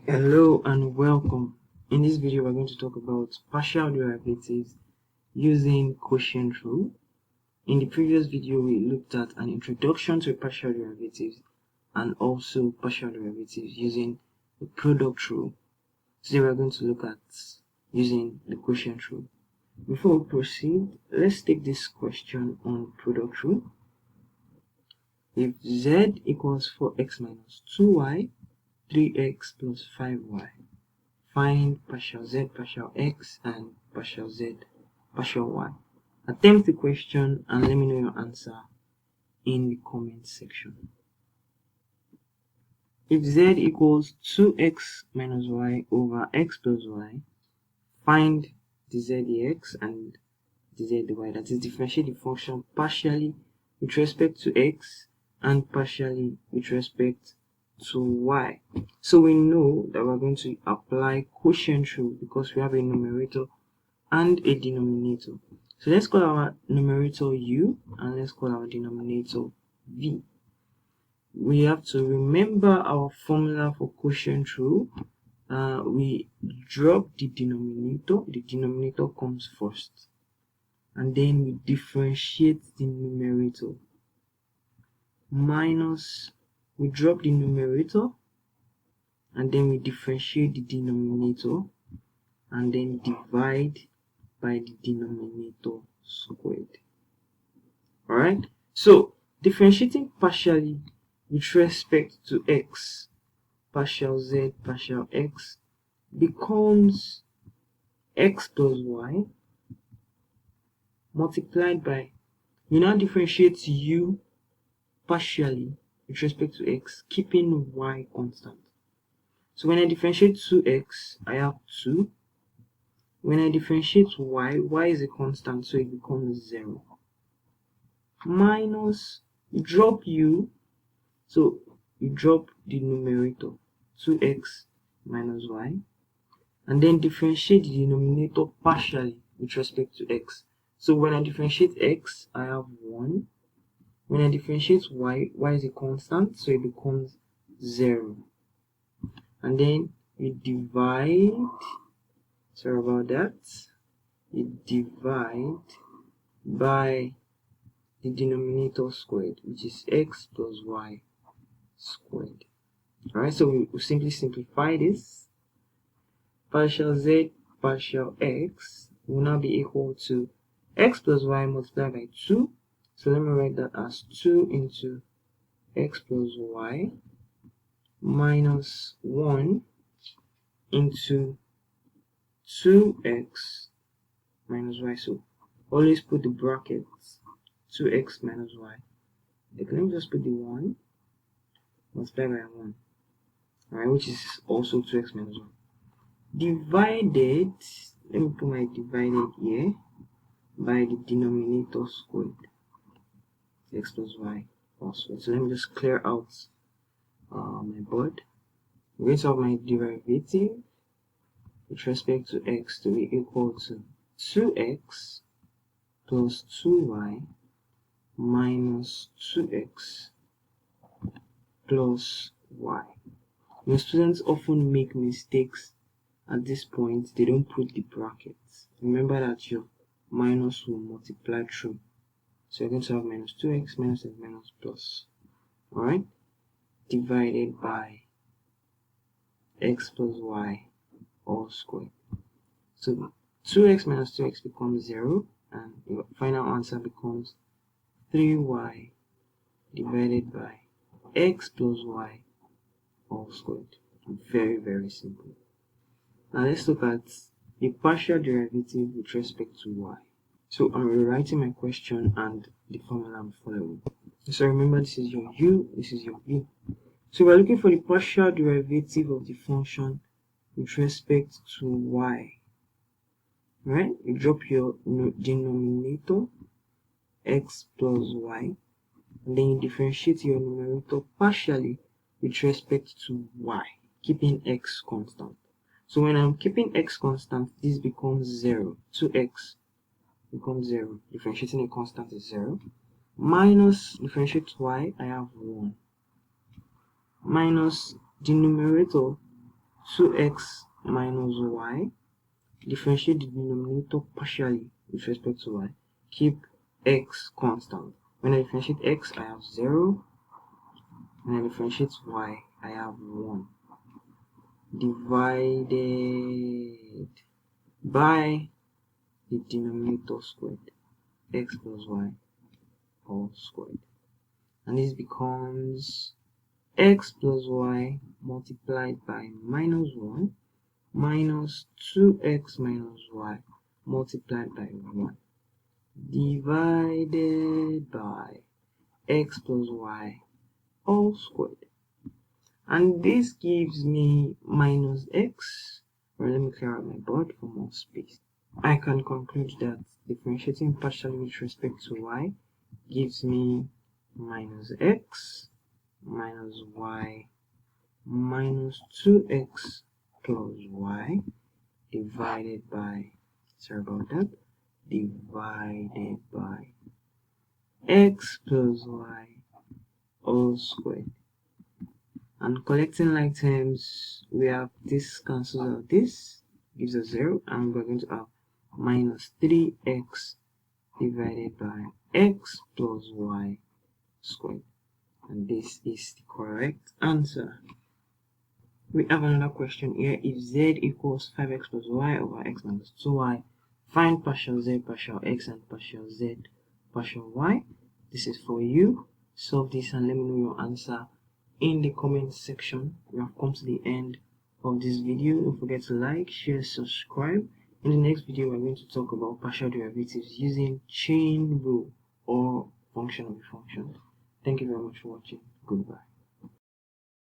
Hello and welcome. In this video we're going to talk about partial derivatives using quotient rule. In the previous video we looked at an introduction to partial derivatives and also partial derivatives using the product rule. Today we're going to look at using the quotient rule. Before we proceed, let's take this question on product rule. If z equals 4x minus 2y, 3x plus 5y, find partial z, partial x, and partial z, partial y. Attempt the question and let me know your answer in the comment section. If z equals 2x minus y over x plus y, find the zdx and the zy, that is, differentiate the function partially with respect to x and partially with respect to y. So we know that we're going to apply quotient rule because we have a numerator and a denominator. So let's call our numerator u and let's call our denominator v. We have to remember our formula for quotient rule. We drop the denominator comes first, and then we differentiate the numerator. Minus, we drop the numerator and then we differentiate the denominator and then divide by the denominator squared. Alright, so differentiating partially with respect to x, partial z, partial x, becomes x plus y multiplied by, you now differentiate u partially with respect to x, keeping y constant. So when I differentiate 2x, I have 2. When I differentiate y, y is a constant, so it becomes 0. Minus, you drop u, so you drop the numerator, 2x minus y, and then differentiate the denominator partially with respect to x. So when I differentiate x, I have 1. When I differentiate y, y is a constant, so it becomes 0. And then you divide, sorry about that, you divide by the denominator squared, which is x plus y squared. Alright, so we simply simplify this. Partial z, partial x will now be equal to x plus y multiplied by 2. So let me write that as 2 into x plus y minus 1 into 2x minus y. So always put the brackets 2x minus y. Let me just put the 1 multiplied by 1, alright, which is also 2x minus 1. Divided, let me put my divided here, by the denominator squared, x plus y plus y. So let me just clear out my board. I'm going to have my derivative with respect to x to be equal to 2x plus 2y minus 2x plus y. Now, students often make mistakes at this point. They don't put the brackets. Remember that your minus will multiply through. So you're going to have minus 2x minus x minus plus. Alright? Divided by x plus y all squared. So 2x minus 2x becomes 0, and your final answer becomes 3y divided by x plus y all squared. Very, very simple. Now let's look at the partial derivative with respect to y. So I'm rewriting my question and the formula I'm following. So remember, this is your u, this is your v. So we're looking for the partial derivative of the function with respect to y. Right? You drop your denominator, x plus y, and then you differentiate your numerator partially with respect to y, keeping x constant. So when I'm keeping x constant, this becomes 0. 2x becomes 0. Differentiating a constant is 0. Minus differentiate y, I have 1. Minus the numerator 2x minus y. Differentiate the denominator partially with respect to y. Keep x constant. When I differentiate x, I have 0. When I differentiate y, I have 1. Divided by the denominator squared, x plus y all squared. And this becomes x plus y multiplied by minus 1 minus 2x minus y multiplied by 1 divided by x plus y all squared. And this gives me minus x. Or let me clear out my board for more space. I can conclude that differentiating partially with respect to y gives me minus x minus y minus 2x plus y divided by, sorry about that, divided by x plus y all squared. And collecting like terms, we have this cancels out, this gives us 0, and we're going to have minus 3x divided by x plus y squared. And this is the correct answer. We have another question here. If z equals 5x plus y over x minus 2y, find partial z, partial x, and partial z, partial y. This is for you. Solve this and let me know your answer in the comment section. We have come to the end of this video. Don't forget to like, share, subscribe. In the next video, we're going to talk about partial derivatives using chain rule or function of a function. Thank you very much for watching. Goodbye.